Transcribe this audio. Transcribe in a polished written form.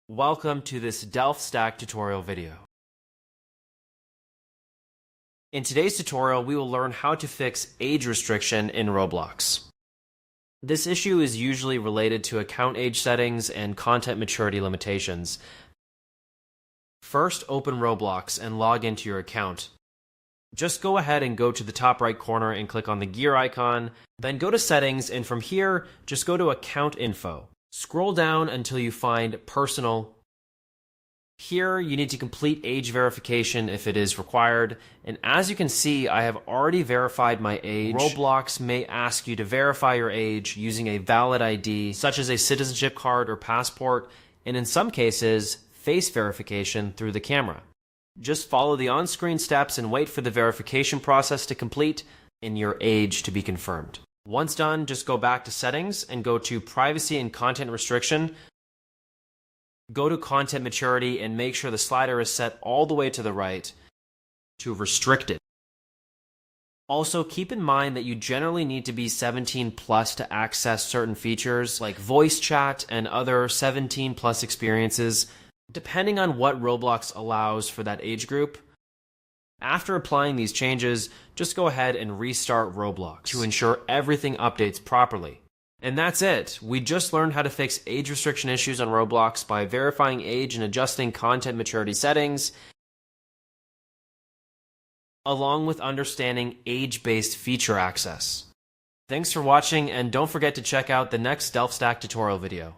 Welcome to this Delft Stack tutorial video. In today's tutorial, we will learn how to fix age restriction in Roblox. This issue is usually related to account age settings and content maturity limitations. First, open Roblox and log into your account. Just go ahead and go to the top right corner and click on the gear icon, then go to Settings, and from here, just go to Account Info. Scroll down until you find Personal. Here, you need to complete age verification if it is required, and as you can see, I have already verified my age. Roblox may ask you to verify your age using a valid ID, such as a citizenship card or passport, and in some cases, face verification through the camera. Just follow the on-screen steps and wait for the verification process to complete and your age to be confirmed. Once done, just go back to Settings and go to Privacy and Content Restriction. Go to Content Maturity and make sure the slider is set all the way to the right to Restricted. Also, keep in mind that you generally need to be 17 plus to access certain features like voice chat and other 17 plus experiences, depending on what Roblox allows for that age group. After applying these changes, just go ahead and restart Roblox to ensure everything updates properly. And that's it. We just learned how to fix age restriction issues on Roblox by verifying age and adjusting content maturity settings, along with understanding age-based feature access. Thanks for watching, and don't forget to check out the next Delft Stack tutorial video.